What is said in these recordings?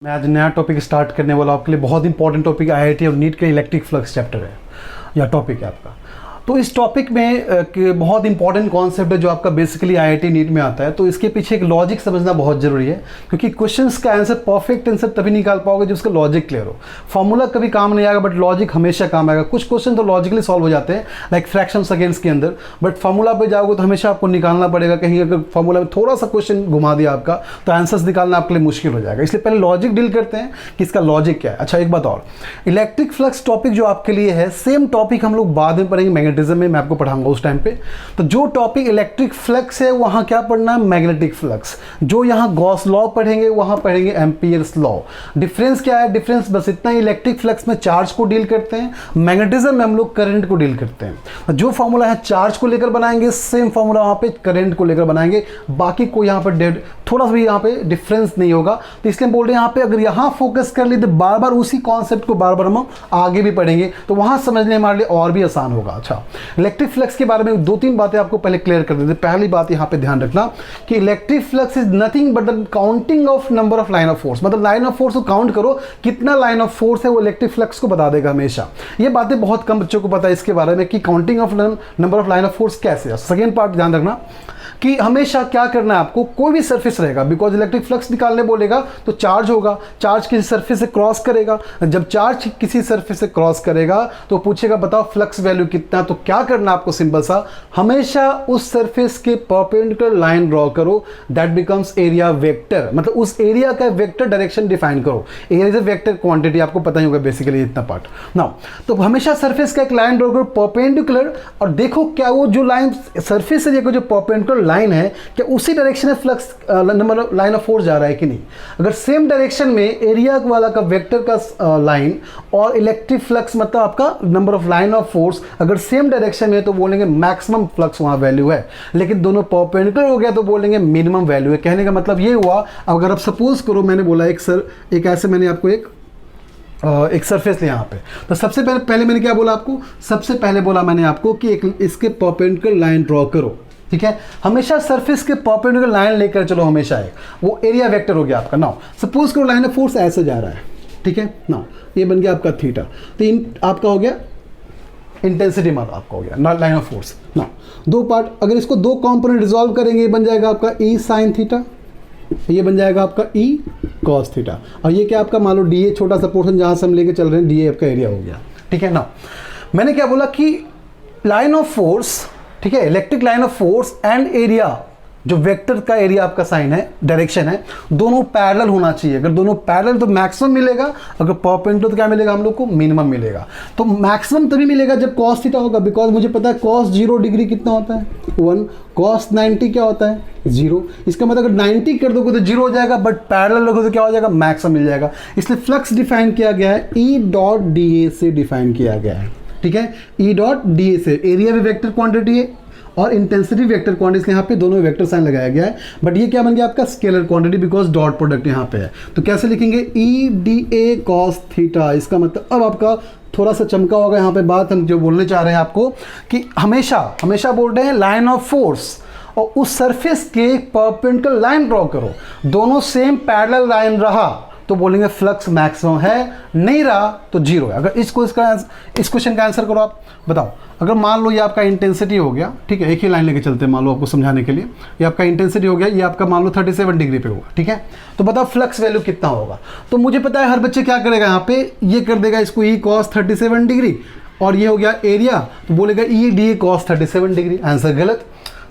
मैं आज नया टॉपिक स्टार्ट करने वाला हूं आपके लिए। बहुत इंपॉर्टेंट टॉपिक आईआईटी और नीट का इलेक्ट्रिक फ्लक्स चैप्टर है या टॉपिक है आपका। तो इस टॉपिक में बहुत इंपॉर्टेंट कॉन्सेप्ट है जो आपका बेसिकली आईआईटी नीट में आता है। तो इसके पीछे एक लॉजिक समझना बहुत जरूरी है, क्योंकि क्वेश्चंस का आंसर परफेक्ट आंसर तभी निकाल पाओगे जब उसका लॉजिक क्लियर हो। फॉर्मूला कभी काम नहीं आएगा, बट लॉजिक हमेशा काम आएगा। कुछ क्वेश्चन तो लॉजिकली सॉल्व हो जाते हैं, लाइक फ्रैक्शन सेकेंड्स के अंदर, बट फॉर्मूला पे जाओगे तो हमेशा आपको निकालना पड़ेगा। कहीं अगर फॉर्मूला में थोड़ा सा क्वेश्चन घुमा दिया आपका तो आंसर्स निकालना आपके लिए मुश्किल हो जाएगा। इसलिए पहले लॉजिक डील करते हैं कि इसका लॉजिक क्या है। अच्छा, एक बात और, इलेक्ट्रिक फ्लक्स टॉपिक जो आपके लिए है, सेम टॉपिक हम लोग बाद में पढ़ेंगे मैग्नेटिज्म में, मैं आपको पढ़ाऊंगा उस टाइम पे। तो जो टॉपिक इलेक्ट्रिक फ्लक्स है वहां क्या पढ़ना है, मैग्नेटिक फ्लक्स। जो यहां गॉस लॉ पढ़ेंगे वहां पढ़ेंगे एम्पियर्स लॉ। डिफरेंस क्या है, डिफरेंस बस इतना ही, इलेक्ट्रिक फ्लक्स में चार्ज को डील करते हैं, मैग्नेटिज्म में हम लोग करंट को डील करते हैं। जो फॉर्मूला है चार्ज को लेकर बनाएंगे, सेम फॉर्मूला वहां पे करंट को लेकर बनाएंगे। बाकी कोई यहां पर थोड़ा सा भी यहां पे डिफरेंस नहीं होगा। तो इसलिए बोल रहे हैं यहां पे अगर यहां फोकस कर ली तो बार बार उसी कॉन्सेप्ट को बार बार हम आगे भी पढ़ेंगे, तो वहां समझने हमारे लिए और भी आसान होगा। अच्छा, इलेक्ट्रिक फ्लक्स के बारे में दो तीन बातें आपको पहले क्लियर कर देते। पहली बात यहां पे ध्यान रखना कि electric flux is nothing but the counting of number of line of force. मतलब लाइन ऑफ फोर्स को काउंट करो, कितना लाइन ऑफ फोर्स है वो इलेक्ट्रिक फ्लक्स को बता देगा हमेशा। ये बातें बहुत कम बच्चों को पता है इसके बारे में कि counting of number of line of force कैसे है। सेकेंड पार्ट ध्यान रखना कि हमेशा क्या करना है आपको, कोई भी सरफेस रहेगा, बिकॉज इलेक्ट्रिक फ्लक्स निकालने बोलेगा तो चार्ज होगा, चार्ज किसी सरफेस से क्रॉस करेगा। जब चार्ज किसी सरफेस से क्रॉस करेगा तो पूछेगा बताओ फ्लक्स वैल्यू कितना। तो क्या करना आपको, सिंपल सा, हमेशा उस सरफेस के परपेंडिकुलर लाइन ड्रॉ करो, दैट बिकम्स एरिया वेक्टर। मतलब उस एरिया का वेक्टर डायरेक्शन डिफाइन करो। Area is a vector quantity, आपको पता ही होगा बेसिकली इतना पार्ट ना। तो हमेशा सरफेस का एक लाइन ड्रॉ करो परपेंडिकुलर, और देखो क्या वो जो लाइन सरफेस से देखो जो परपेंडिकुलर लाइन है, क्या उसी डायरेक्शन में flux number line of force जा रहा है कि नहीं। अगर सेम डायरेक्शन में एरिया वाला का वेक्टर का लाइन और इलेक्ट्रिक फ्लक्स मतलब आपका number of line of force अगर सेम डायरेक्शन में, तो बोलेंगे मैक्सिमम फ्लक्स वहां वैल्यू है। लेकिन दोनों परपेंडिकुलर हो गया तो बोलेंगे मिनिमम वैल्यू है। कहने का मतलब ये हुआ, अगर आप सपोज करो मैंने बोला एक ऐसे मैंने आपको एक सरफेस लिया यहाँ पे, तो सबसे पहले मैंने क्या बोला आपको, सबसे पहले बोला मैंने आपको कि एक इसके परपेंडिकुलर लाइन ड्रॉ करो। ठीक है, हमेशा सरफेस के परपेंडिकुलर लाइन लेकर चलो, हमेशा एक वो एरिया वेक्टर हो गया आपका। नाउ सपोज करो लाइन ऑफ फोर्स ऐसे जा रहा है, ठीक है, नाउ ये बन गया आपका थीटा। तो आपका हो गया इंटेंसिटी मार्क, आपका हो गया लाइन ऑफ फोर्स। नाउ दो पार्ट, अगर इसको दो कंपोनेंट रिजॉल्व करेंगे, ये बन जाएगा आपका ई साइन थीटा, ये बन जाएगा आपका ई कॉस थीटा, और ये क्या आपका मान लो डी ए, छोटा सा पोर्शन जहां से हम लेके चल रहे हैं, डी ए आपका एरिया हो गया। ठीक है ना, मैंने क्या बोला कि लाइन ऑफ फोर्स, ठीक है, electric line of force and area, जो वेक्टर का एरिया आपका साइन है, डायरेक्शन है, दोनों पैरेलल होना चाहिए। अगर दोनों पैरेलल तो मैक्सिमम मिलेगा, अगर परपेंडिकुलर तो क्या मिलेगा हम लोग को, मिनिमम मिलेगा। तो मैक्सिमम तभी मिलेगा जब cos थीटा होगा, बिकॉज मुझे पता है cos 0 डिग्री कितना होता है 1, cos 90 क्या होता है 0। इसका मतलब अगर 90 कर दोगे तो 0 हो जाएगा, बट पैरेलल रखोगे तो क्या हो जाएगा, मैक्सिमम मिल जाएगा। इसलिए फ्लक्स डिफाइन किया गया है E डॉट डी ए से डिफाइन किया गया है। ठीक है, E डॉट डी ए से, एरिया भी वेक्टर क्वांटिटी है और इंटेंसिटी वेक्टर क्वांटिटी, इसलिए यहाँ पे दोनों वेक्टर साइन लगाया गया है। बट ये क्या बन गया आपका scalar quantity, because dot product यहाँ पे है। तो कैसे लिखेंगे, E D A cos theta. इसका मतलब अब आपका थोड़ा सा चमका होगा यहाँ पे बात, हम जो बोलने चाह रहे हैं आपको कि हमेशा बोल रहे हैं लाइन ऑफ फोर्स और उस सरफेस के परपेंडिकुलर लाइन ड्रॉ करो, दोनों सेम पैरेलल लाइन रहा तो बोलेंगे फ्लक्स मैक्सिमम है, नहीं रहा तो 0 है। अगर इस क्वेश्चन का आंसर करो आप, बताओ। अगर मान लो ये आपका इंटेंसिटी हो गया, ठीक है, एक ही लाइन लेके चलते हैं, मान लो आपको समझाने के लिए, ये आपका इंटेंसिटी हो गया, ये आपका मान लो 37 डिग्री पे होगा। ठीक है, तो बताओ फ्लक्स वैल्यू कितना होगा। तो मुझे पता है हर बच्चे क्या करेगा, यहाँ पे ये कर देगा इसको ई कॉस 37 डिग्री, और ये हो गया एरिया, तो बोलेगा E D cos 37 degree. Answer गलत।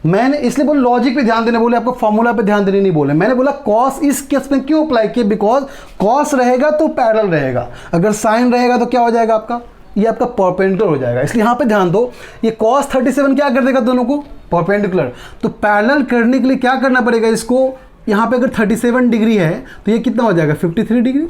मैंने इसलिए बोला लॉजिक पे ध्यान देने बोले, आपको फॉर्मूला पे ध्यान देने नहीं बोले। मैंने बोला कॉस इस केस में क्यों अप्लाई किया, बिकॉज कॉस रहेगा तो पैरेलल रहेगा, अगर साइन रहेगा तो क्या हो जाएगा आपका, ये आपका परपेंडिकुलर हो जाएगा। इसलिए यहाँ पे ध्यान दो, ये cos 37 क्या कर देगा दोनों को, परपेंडिकुलर। तो पैरेलल करने के लिए क्या करना पड़ेगा, इसको यहाँ पे अगर 37 डिग्री है तो ये कितना हो जाएगा 53 डिग्री,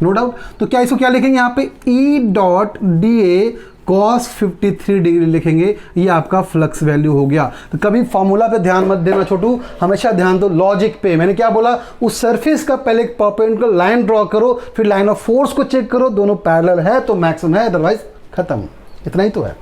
नो डाउट। तो क्या इसको क्या लिखेंगे यहाँ पे, ई डॉट डी ए cos 53 डिग्री लिखेंगे, ये आपका फ्लक्स वैल्यू हो गया। तो कभी फॉर्मूला पे ध्यान मत देना छोटू, हमेशा ध्यान दो लॉजिक पे। मैंने क्या बोला, उस सरफेस का पहले एक परपेंडिकुलर लाइन ड्रॉ करो, फिर लाइन ऑफ फोर्स को चेक करो, दोनों पैरेलल है तो मैक्सिमम है, अदरवाइज खत्म। इतना ही तो है।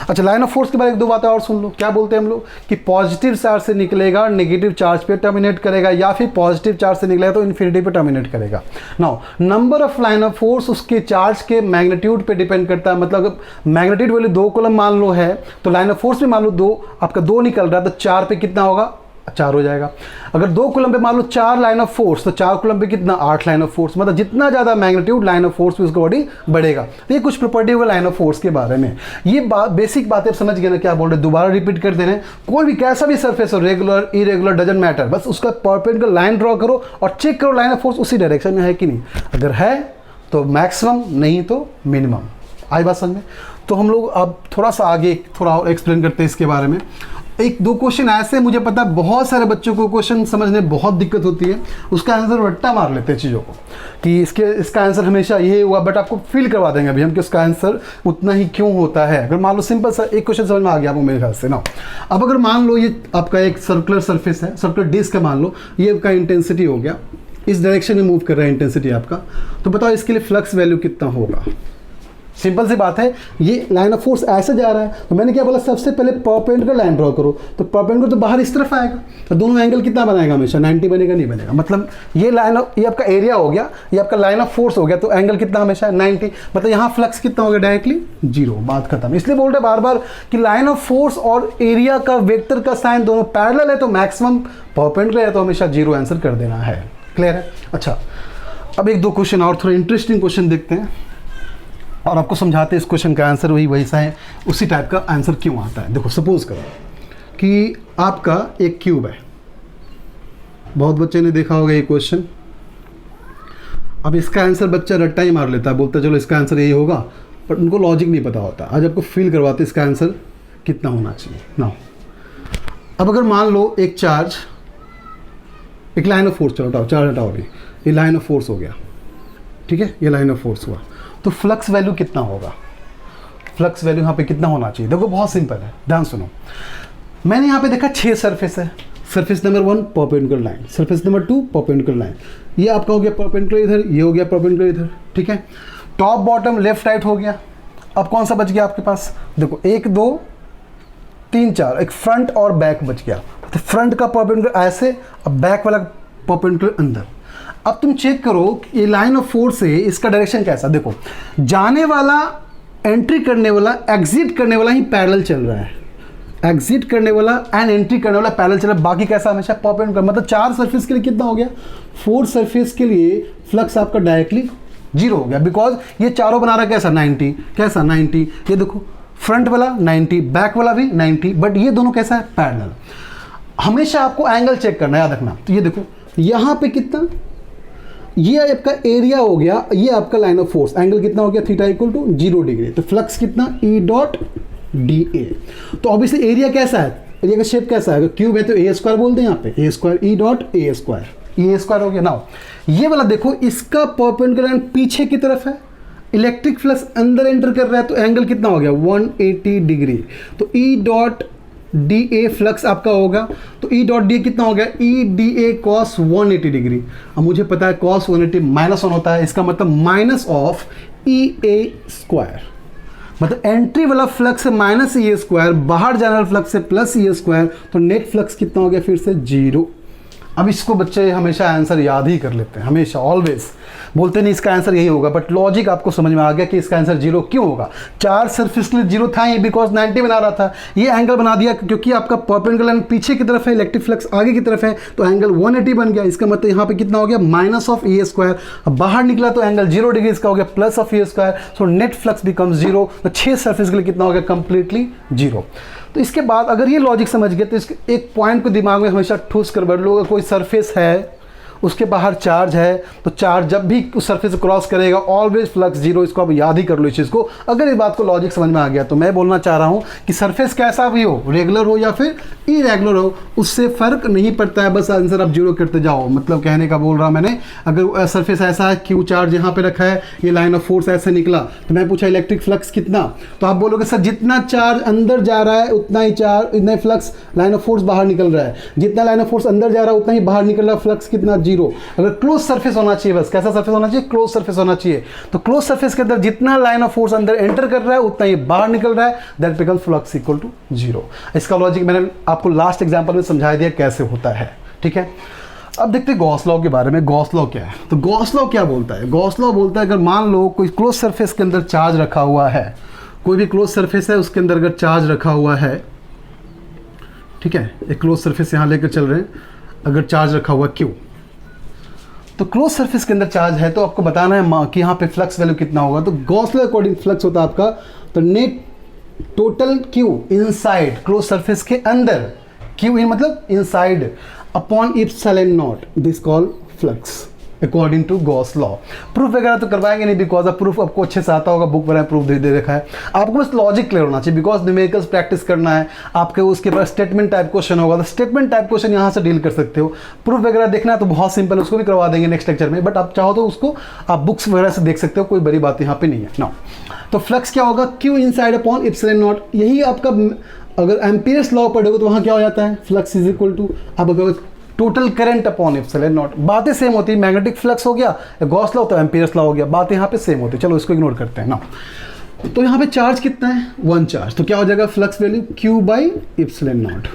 अच्छा, लाइन ऑफ फोर्स के बारे में 2 बातें और सुन लो। क्या बोलते हैं हम लोग कि पॉजिटिव चार्ज से निकलेगा नेगेटिव चार्ज पे टर्मिनेट करेगा, या फिर पॉजिटिव चार्ज से निकलेगा तो इन्फिनिटी पे टर्मिनेट करेगा। Now number of line of force उसके चार्ज के मैग्नीट्यूड पे डिपेंड करता है। मतलब अगर मैग्नीट्यूड वैल्यू 2 कूलम मान लो है तो लाइन ऑफ फोर्स भी मान लो 2, आपका 2 निकल रहा है तो 4 पे कितना होगा, 4 हो जाएगा। अगर 2 कूलम पे मान लो 4 लाइन ऑफ फोर्स तो 4 कूलम पे कितना, 8 लाइन ऑफ फोर्स। मतलब जितना ज़्यादा मैग्नीट्यूड लाइन ऑफ फोर्स पे उसका बॉडी बढ़ेगा। तो ये कुछ प्रॉपर्टी होगा लाइन ऑफ फोर्स के बारे में। ये बेसिक बातें आप समझ गए ना क्या बोल रहे हैं, दोबारा रिपीट कर दे रहे हैं। कोई भी कैसा भी सरफेस हो, रेगुलर इरेगुलर डजंट मैटर, बस उसका परपेंडिकुलर लाइन ड्रॉ करो और चेक करो लाइन ऑफ फोर्स उसी डायरेक्शन में है कि नहीं। अगर है तो मैक्सिमम, नहीं तो मिनिमम। आई बात समझ में? तो हम लोग अब थोड़ा सा आगे थोड़ा और एक्सप्लेन करते हैं इसके बारे में। 1-2 क्वेश्चन ऐसे, मुझे पता है बहुत सारे बच्चों को क्वेश्चन समझने में बहुत दिक्कत होती है, उसका आंसर रट्टा मार लेते हैं चीज़ों को कि इसका आंसर हमेशा ये हुआ, बट आपको फील करवा देंगे अभी हम कि उसका आंसर उतना ही क्यों होता है। अगर मान लो सिंपल सा एक क्वेश्चन समझ में आ गया आपको मेरे ख्याल से ना। अब अगर मान लो ये आपका एक सर्कुलर सरफेस है, सर्कुलर डिस्क है, मान लो ये आपका इंटेंसिटी हो गया, इस डायरेक्शन में मूव कर रहा है इंटेंसिटी आपका, तो बताओ इसके लिए फ्लक्स वैल्यू कितना होगा। सिंपल सी बात है, ये लाइन ऑफ फोर्स ऐसे जा रहा है तो मैंने क्या बोला, सबसे पहले परपेंडिकुलर लाइन ड्रॉ करो। तो परपेंडिकुलर तो बाहर इस तरफ आएगा, तो दोनों एंगल कितना बनाएगा, हमेशा 90 बनेगा, नहीं बनेगा। मतलब ये लाइन ऑफ, ये आपका एरिया हो गया, ये आपका लाइन ऑफ फोर्स हो गया, तो एंगल कितना हमेशा 90। मतलब यहाँ फ्लक्स कितना हो गया, डायरेक्टली 0, बात खत्म। इसलिए बोल रहे बार बार कि लाइन ऑफ फोर्स और एरिया का वेक्टर का साइन दोनों पैरेलल है तो मैक्सिमम परपेंडिकुलर है तो हमेशा 0 आंसर कर देना है। क्लियर है? अच्छा, अब 1-2 क्वेश्चन और थोड़े इंटरेस्टिंग क्वेश्चन देखते हैं और आपको समझाते हैं इस क्वेश्चन का आंसर वही वैसा है, उसी टाइप का आंसर क्यों आता है। देखो सपोज करो कि आपका एक क्यूब है, बहुत बच्चे ने देखा होगा ये क्वेश्चन। अब इसका आंसर बच्चा रट्टा ही मार लेता है, बोलता है चलो इसका आंसर यही होगा, बट उनको लॉजिक नहीं पता होता। आज आपको फील करवाते इसका आंसर कितना होना चाहिए ना। अब अगर मान लो एक चार्ज, एक लाइन ऑफ फोर्स, चलो हटाओ चार्ज हटाओ, अभी ये लाइन ऑफ फोर्स हो गया, ठीक है, ये लाइन ऑफ फोर्स हुआ, तो फ्लक्स वैल्यू कितना होगा, फ्लक्स वैल्यू यहाँ पे कितना होना चाहिए। देखो बहुत सिंपल है, ध्यान सुनो। मैंने यहाँ पे देखा 6 सरफेस है। Surface number 1 perpendicular line, surface number 2 perpendicular line, ये आपका हो गया परपेंडिकुलर इधर, ये हो गया परपेंडिकुलर इधर, ठीक है। टॉप बॉटम लेफ्ट राइट हो गया। अब कौन सा बच गया आपके पास, देखो 1 2 3 4, एक फ्रंट और बैक बच गया। तो फ्रंट का परपेंडिकुलर ऐसे, अब बैक वाला परपेंडिकुलर अंदर। अब तुम चेक करो कि ये लाइन ऑफ फोर्स है, इसका डायरेक्शन कैसा। देखो जाने वाला, एंट्री करने वाला, एग्जिट करने वाला ही पैरेलल चल रहा है, एग्जिट करने वाला एंड एंट्री करने वाला पैरेलल चल रहा है, बाकी कैसा हमेशा परपेंडिकुलर। मतलब 4 सरफेस के लिए कितना हो गया, 4 सरफेस के लिए फ्लक्स आपका डायरेक्टली 0 हो गया, बिकॉज ये चारों बना रहा कैसा 90, कैसा 90। ये देखो फ्रंट वाला 90, बैक वाला भी 90, बट ये दोनों कैसा है, पैरेलल। हमेशा आपको एंगल चेक करना, याद रखना। तो ये देखो यहाँ पे कितना, ये आपका एरिया हो गया, ये आपका लाइन ऑफ फोर्स, एंगल कितना हो गया, थीटा इक्वल टू 0 डिग्री। तो फ्लक्स कितना, E डॉट dA। तो ऑब्वियसली एरिया कैसा है, एरिया का शेप कैसा है, क्यूब है तो ए स्क्वायर बोलते हैं यहाँ पे, A square, E dot A square, A square हो गया। नाउ ये वाला देखो, इसका परपेंडिकुलर लाइन पीछे की तरफ है, इलेक्ट्रिक फ्लक्स अंदर एंटर कर रहा है, तो एंगल कितना हो गया 180 डिग्री। तो E डॉट dA फ्लक्स आपका होगा, तो E डॉट dA कितना हो गया, E dA cos 180 डिग्री। अब मुझे पता है cos 180 -1 होता है, इसका मतलब माइनस ऑफ EA स्क्वायर। मतलब एंट्री वाला फ्लक्स से माइनस EA स्क्वायर, बाहर जाने वाला फ्लक्स से प्लस EA स्क्वायर, तो नेट फ्लक्स कितना हो गया फिर से 0। अब इसको बच्चे हमेशा आंसर याद ही कर लेते हैं, हमेशा ऑलवेज बोलते नहीं इसका आंसर यही होगा, बट लॉजिक आपको समझ में आ गया कि इसका आंसर 0 क्यों होगा। 4 सरफेस के लिए 0 था ही, बिकॉज 90 बना रहा था। ये एंगल बना दिया क्योंकि आपका परपेंडिकुलर लाइन पीछे की तरफ है, इलेक्ट्रिक फ्लक्स आगे की तरफ है, तो एंगल 180 बन गया। इसका मतलब यहाँ पे कितना हो गया, माइनस ऑफ ए स्क्वायर। अब बाहर निकला तो एंगल 0 डिग्री, इसका हो गया plus of A square, so net flux becomes 0। तो 6 सरफेस के लिए कितना हो गया, कंप्लीटली 0। तो इसके बाद अगर ये लॉजिक समझ गए तो इसके एक पॉइंट को दिमाग में हमेशा ठूस कर बैठ लो। कोई सरफेस है, उसके बाहर चार्ज है, तो चार्ज जब भी उस सरफेस से क्रॉस करेगा ऑलवेज फ्लक्स 0। इसको आप याद ही कर लो इस चीज़ को। अगर इस बात को लॉजिक समझ में आ गया तो मैं बोलना चाह रहा हूँ कि सरफेस कैसा भी हो, रेगुलर हो या फिर इरेगुलर हो, उससे फ़र्क नहीं पड़ता है, बस आंसर आप 0 करते जाओ। मतलब कहने का बोल रहा मैंने, अगर सरफेस ऐसा है, क्यू चार्ज यहाँ पे रखा है, ये लाइन ऑफ फोर्स ऐसे निकला, तो मैं पूछा इलेक्ट्रिक फ्लक्स कितना, तो आप बोलोगे सर जितना चार्ज अंदर जा रहा है उतना ही फ्लक्स लाइन ऑफ फोर्स बाहर निकल रहा है, जितना लाइन ऑफ फोर्स अंदर जा रहा है उतना ही बाहर निकल रहा है, फ्लक्स कितना जीरो। अगर क्लोज सरफेस होना चाहिए, बस कैसा सरफेस होना चाहिए, क्लोज सरफेस होना चाहिए। तो क्लोज सरफेस के अंदर जितना लाइन ऑफ फोर्स अंदर एंटर कर रहा है उतना ये बाहर निकल रहा है, that becomes flux equal to zero. इसका लॉजिक मैंने आपको लास्ट एग्जाम्पल में समझा दिया कैसे होता है, ठीक है। अब देखते हैं गॉस लॉ के बारे में। गॉस लॉ क्या है? तो गॉस लॉ क्या बोलता है? गॉस लॉ बोलता है अगर मान लो कोई क्लोज सरफेस के अंदर चार्ज रखा हुआ है, कोई भी क्लोज सरफेस है उसके अंदर अगर चार्ज रखा हुआ है, ठीक है, एक क्लोज सरफेस यहाँ लेकर चल रहे हैं, अगर चार्ज रखा हुआ Q, तो क्लोज सरफेस के अंदर चार्ज है तो आपको बताना है कि यहाँ पे फ्लक्स वैल्यू कितना होगा। तो गॉस लॉ अकॉर्डिंग फ्लक्स होता है आपका, तो net total Q inside close surface के अंदर, Q इन मतलब inside upon epsilon naught, this call flux according to Gauss law. Proof वगैरह तो करवाएंगे नहीं, बिकॉज अब प्रूफ आपको अच्छे से आता होगा, बुक वगैरह प्रूफ दे रखा है। आपको बस लॉजिक क्लियर होना चाहिए, बिकॉज न्यूमेरिकल्स प्रैक्टिस करना है आपके। उसके पास स्टेटमेंट टाइप क्वेश्चन होगा, तो स्टेटमेंट टाइप क्वेश्चन यहाँ से डील कर सकते हो। प्रूफ वगैरह देखना है तो बहुत सिंपल, उसको भी करवा देंगे नेक्स्ट लेक्चर में, बट आप चाहो तो उसको आप बुक्स वगैरह से देख सकते हो, कोई बड़ी बात यहाँ पे नहीं है ना। तो फ्लक्स क्या होगा, Q inside upon epsilon not. यही आपका अगर एम्पियर्स लॉ पढ़ोगे तो वहाँ क्या हो जाता है, फ्लक्स इज इक्वल टू, अब अगर total current upon epsilon not, बातें सेम होती है। मैग्नेटिक फ्लक्स हो गया, गॉस लॉ तो एम्पियर्स लॉ हो गया, बातें यहाँ पे सेम होती है। चलो इसको इग्नोर करते हैं ना। तो यहाँ पे चार्ज कितना है, 1 चार्ज, तो क्या हो जाएगा flux value Q by epsilon not.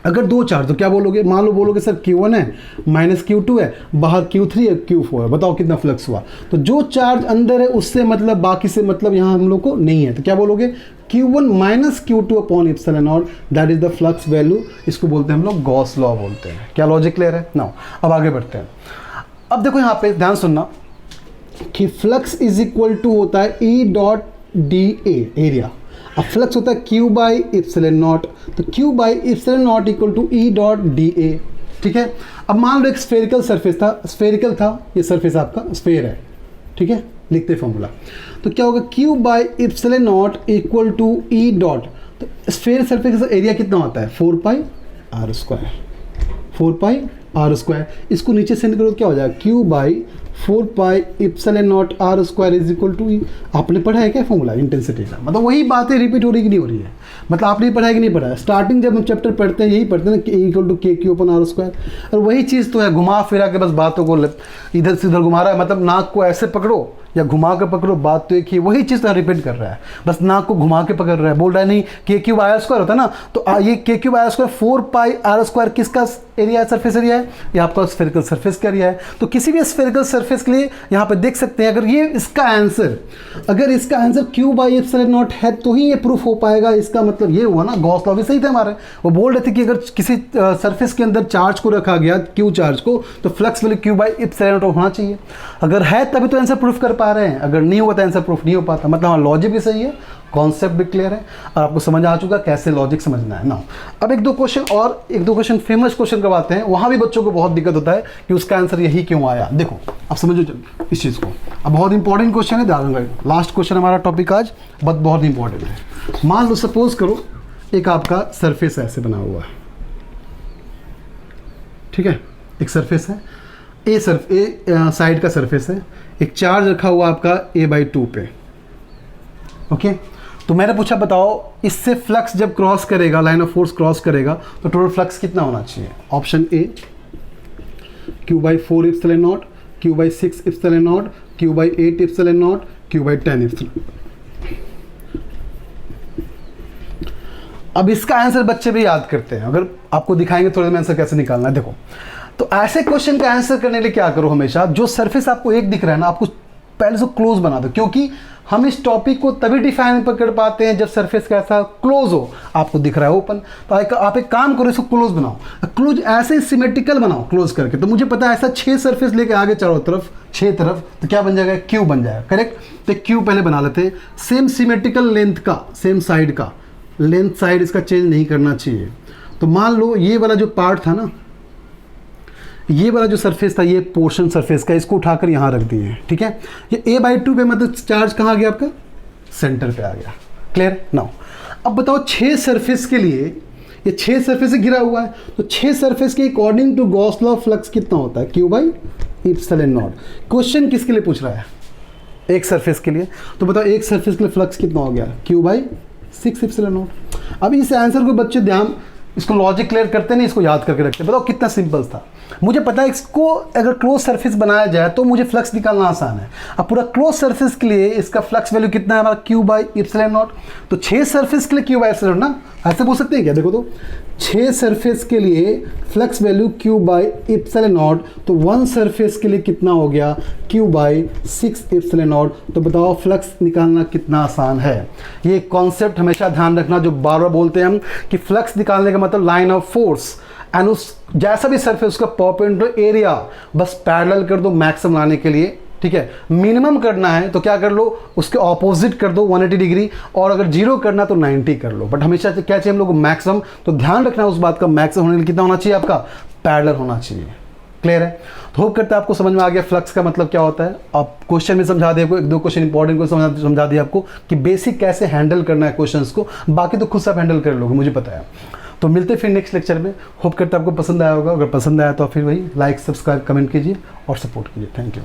अगर 2 चार्ज तो क्या बोलोगे, मान लो बोलोगे सर Q1 है माइनस Q2 है, बाहर Q3 है Q4 है, बताओ कितना फ्लक्स हुआ। तो जो चार्ज अंदर है उससे मतलब, बाकी से मतलब यहाँ हम लोग को नहीं है, तो क्या बोलोगे Q1 minus Q2 upon epsilon not, that is the flux value. इसको बोलते हैं हम लोग गॉस लॉ बोलते हैं। क्या लॉजिक क्लियर है ना? अब आगे बढ़ते हैं। अब देखो यहाँ पे ध्यान सुनना कि फ्लक्स इज इक्वल टू होता है E dot D A, area. अब फ्लक्स होता है Q बाई इप्सिलॉन नॉट, तो Q by epsilon not equal to E dot D A, ठीक है। अब मान लो एक स्फेरिकल सरफेस था, स्फेरिकल था, ये सरफेस आपका स्फेयर है, ठीक है, लिखते फॉर्मूला। तो क्या होगा, Q by epsilon not equal to E dot, तो स्फेयर सरफेस का एरिया कितना होता है, 4 pi are square, 4 pi are square. इसको नीचे सेंड करो तो क्या हो जाएगा, Q by 4 pi epsilon not r square is equal to E. आपने पढ़ा है क्या फॉर्मूला इंटेंसिटी का? मतलब वही बातें रिपीट हो रही कि नहीं हो रही है, मतलब आपने पढ़ा है कि नहीं पढ़ा है? स्टार्टिंग जब हम चैप्टर पढ़ते हैं यही पढ़ते हैं ना, कि equal to KQ upon R square, और वही चीज़ तो है, घुमा फिरा के बस बातों को इधर से उधर घुमा रहा है। मतलब नाक को ऐसे पकड़ो या घुमा के पकड़ो, बात तो एक ही, वही चीज़ तो रिपीट कर रहा है, बस नाक को घुमा के पकड़ रहा है। बोल रहा है नहीं KQ आर स्क्वायर होता है ना, तो ये KQ R square 4 pi are square किसका एरिया है, सरफेस एरिया है, ये आपका स्फेरिकल सरफेस का एरिया है। तो किसी भी स्फेरिकल सरफेस के लिए यहाँ पे देख सकते हैं, अगर ये इसका आंसर, अगर इसका answer Q by epsilon not है तो ही ये प्रूफ हो पाएगा। इसका मतलब ये हुआ ना, गॉस लॉ भी सही थे हमारे, वो बोल रहे थे कि अगर किसी सरफेस के अंदर चार्ज को रखा गया, Q चार्ज को, तो flux value Q by epsilon not होना चाहिए। अगर है तभी तो आंसर प्रूफ कर पा रहे हैं, अगर नहीं हुआ तो आंसर प्रूफ नहीं हो पाता। मतलब हाँ, लॉजिक भी सही है, कॉन्सेप्ट भी क्लियर है, और आपको समझ आ चुका कैसे लॉजिक समझना है ना। अब एक दो क्वेश्चन फेमस क्वेश्चन करवाते हैं, वहाँ भी बच्चों को बहुत दिक्कत होता है कि उसका आंसर यही क्यों आया। देखो अब समझो इस चीज़ को, अब बहुत इंपॉर्टेंट क्वेश्चन है, ध्यान रखना। लास्ट क्वेश्चन हमारा टॉपिक आज बहुत इंपॉर्टेंट है। मान लो सपोज करो एक आपका सरफेस ऐसे बना हुआ है, ठीक है, एक सरफेस है, ए साइड का सरफेस है, एक चार्ज रखा हुआ आपका A/2 पे, ओके। तो मैंने पूछा बताओ इससे फ्लक्स जब क्रॉस करेगा, लाइन ऑफ फोर्स क्रॉस करेगा, तो टोटल फ्लक्स कितना होना चाहिए। Option A Q by 4 epsilon not, Q by 6 epsilon not, Q by 8 epsilon not, Q by 10 epsilon. अब इसका आंसर बच्चे भी याद करते हैं, अगर आपको दिखाएंगे थोड़े में आंसर कैसे निकालना है। देखो, तो ऐसे क्वेश्चन का आंसर करने के लिए क्या करो, हमेशा जो सरफेस आपको एक दिख रहा है ना, आपको पहले से क्लोज बना दो, क्योंकि हम इस टॉपिक को तभी डिफाइन कर पाते हैं जब सरफेस कैसा क्लोज हो, आपको दिख रहा है ओपन। तो आप एक काम करो, इसको क्लोज बनाओ, क्लोज ऐसे सिमेट्रिकल बनाओ क्लोज करके। तो मुझे पता है ऐसा 6 सरफेस लेके आगे चारों तरफ, 6 तरफ, तो क्या बन जाएगा, Q बन जाएगा, करेक्ट। तो Q पहले बना लेते हैं, सेम सिमेट्रिकल लेंथ का, सेम साइड का, लेंथ साइड इसका चेंज नहीं करना चाहिए। तो मान लो ये वाला जो पार्ट था ना, ये वाला जो सरफेस था, ये पोर्शन सरफेस का, इसको उठाकर यहाँ रख दिए, ठीक है। ये A/2 पे मतलब चार्ज कहाँ आ गया आपका, सेंटर पे आ गया, क्लियर नाउ। अब बताओ 6 सरफेस के लिए, ये 6 सरफेस से घिरा हुआ है, तो 6 सरफेस के according to Gauss law flux कितना होता है, Q by epsilon naught. Question किसके लिए पूछ रहा है, एक सरफेस के लिए। तो बताओ एक सरफेस के लिए फ्लक्स कितना हो गया, Q बाई 6 इप्सिलॉन नॉट। अब इस आंसर को बच्चे ध्यान, इसको लॉजिक क्लियर करते नहीं, इसको याद करके रखते। बताओ कितना सिंपल था। मुझे पता है इसको अगर क्लोज सरफेस बनाया जाए तो मुझे फ्लक्स निकालना आसान है। अब पूरा क्लोज सरफेस के लिए इसका फ्लक्स वैल्यू कितना है हमारा, Q बाई एप्सिलॉन नॉट। तो 6 सरफेस के लिए Q बाई एप्सिलॉन नॉट ना, ऐसे बोल सकते हैं क्या? देखो तो 6 सरफेस के लिए flux value Q by epsilon not, तो 1 सरफेस के लिए कितना हो गया, Q बाई 6 एप्सिलॉन नॉट। तो बताओ फ्लक्स निकालना कितना आसान है। ये कॉन्सेप्ट हमेशा ध्यान रखना, जो बार बार बोलते हैं हम कि फ्लक्स निकालने का मतलब लाइन ऑफ फोर्स एंड उस जैसा भी सरफेस उसका परपेंडिकुलर एरिया बस पैरेलल कर दो मैक्सिमम लाने के लिए, ठीक है। मिनिमम करना है तो क्या कर लो, उसके ऑपोजिट कर दो 180 डिग्री, और अगर जीरो करना तो 90 कर लो। बट हमेशा क्या चाहिए हम लोग को, मैक्सिमम। तो ध्यान रखना उस बात का, मैक्सिमम होने के लिए कितना होना चाहिए आपका, पैरेलल होना चाहिए। क्लियर है? तो होप करते हैं आपको समझ में आ गया फ्लक्स का मतलब क्या होता है। आप क्वेश्चन में समझा दिया आपको, 1-2 क्वेश्चन इंपॉर्टेंट को समझा दिया आपको कि बेसिक कैसे हैंडल करना है क्वेश्चंस को, बाकी तो खुद से आप हैंडल कर लोगे, मुझे पता है। तो मिलते फिर नेक्स्ट लेक्चर में। होप करते आपको पसंद आया होगा, अगर पसंद आया तो फिर वही लाइक, सब्सक्राइब, कमेंट कीजिए और सपोर्ट कीजिए। Thank you.